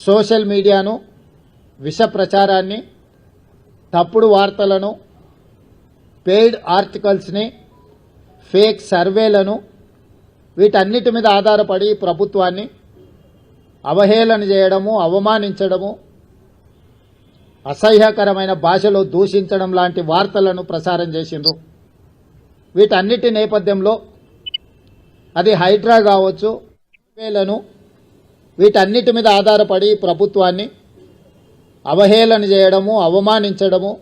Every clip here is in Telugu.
సోషల్ మీడియాను విష ప్రచారాన్ని తప్పుడు వార్తలను పెయిడ్ ఆర్టికల్స్ని ఫేక్ సర్వేలను వీటన్నిటి మీద ఆధారపడి ప్రభుత్వాన్ని అవహేళన చేయడము, అవమానించడము, అసహ్యకరమైన భాషలో దూషించడం లాంటి వార్తలను ప్రసారం చేసిండ్రు. వీటన్నిటి నేపథ్యంలో అది హైడ్రా కావచ్చు, సర్వేలను వీటన్నిటి మీద ఆధారపడి ప్రభుత్వాన్ని అవహేళన చేయడము, అవమానించడము,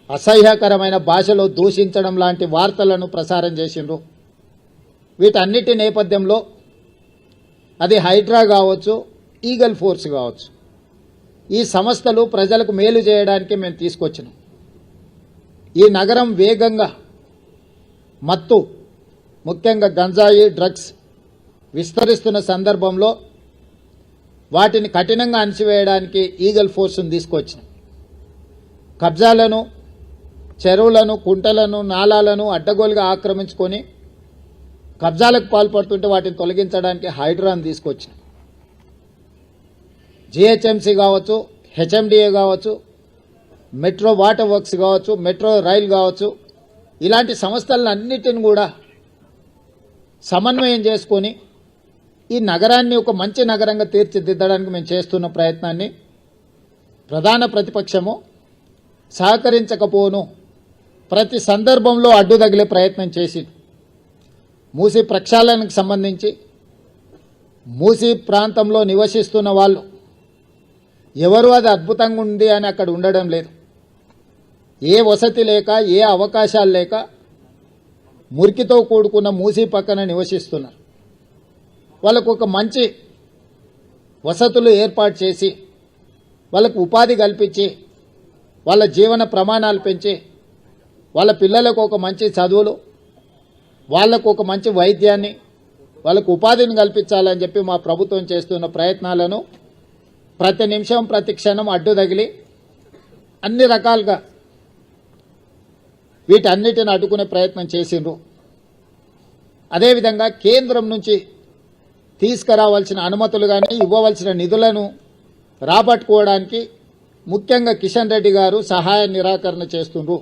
అసహ్యకరమైన భాషలో దూషించడం లాంటి వార్తలను ప్రసారం చేసిండ్రు. వీటన్నిటి నేపథ్యంలో అది హైడ్రా కావచ్చు, ఈగల్ ఫోర్స్ కావచ్చు, ఈ సంస్థలు ప్రజలకు మేలు చేయడానికి మేము తీసుకొచ్చినాం. ఈ నగరం వేగంగా మత్తు, ముఖ్యంగా గంజాయి, డ్రగ్స్ విస్తరిస్తున్న సందర్భంలో వాటిని కఠినంగా అణచివేయడానికి ఈగల్ ఫోర్స్ను తీసుకొచ్చినాం. కబ్జాలను, చెరువులను, కుంటలను, నాలాలను అడ్డగోలుగా ఆక్రమించుకొని కబ్జాలకు పాల్పడుతుంటే వాటిని తొలగించడానికి హైడ్రాను తీసుకొచ్చినాం. జిహెచ్ఎంసీ కావచ్చు, హెచ్ఎండిఏ కావచ్చు, మెట్రో వాటర్ వర్క్స్ కావచ్చు, మెట్రో రైలు కావచ్చు, ఇలాంటి సంస్థలన్నిటిని కూడా సమన్వయం చేసుకొని ఈ నగరాన్ని ఒక మంచి నగరంగా తీర్చిదిద్దడానికి మేము చేస్తున్న ప్రయత్నాన్ని ప్రధాన ప్రతిపక్షము సహకరించకపోను ప్రతి సందర్భంలో అడ్డు తగిలే ప్రయత్నం చేసి మూసీ ప్రక్షాళనకు సంబంధించి మూసీ ప్రాంతంలో నివసిస్తున్న వాళ్ళు ఎవరు అది అద్భుతంగా ఉంది అని అక్కడ ఉండడం లేదు. ఏ వసతి లేక, ఏ అవకాశాలు లేక మురికితో కూడుకున్న మూసీ పక్కన నివసిస్తున్నారు. వాళ్ళకు ఒక మంచి వసతులు ఏర్పాటు చేసి వాళ్ళకు ఉపాధి కల్పించి వాళ్ళ జీవన ప్రమాణాలు పెంచి వాళ్ళ పిల్లలకు ఒక మంచి చదువులు, వాళ్లకు ఒక మంచి వైద్యాన్ని, వాళ్ళకు ఉపాధిని కల్పించాలని చెప్పి మా ప్రభుత్వం చేస్తున్న ప్రయత్నాలను ప్రతి నిమిషం, ప్రతి క్షణం అడ్డు తగిలి అన్ని రకాలుగా వీటన్నిటిని అడ్డుకునే ప్రయత్నం చేసిండ్రు. అదేవిధంగా కేంద్రం నుంచి తీసుకురావాల్సిన అనుమతులు కానీ, ఇవ్వవలసిన నిధులను రాబట్టుకోవడానికి ముఖ్యంగా కిషన్ రెడ్డి గారు సహాయ నిరాకరణ చేస్తుండ్రు.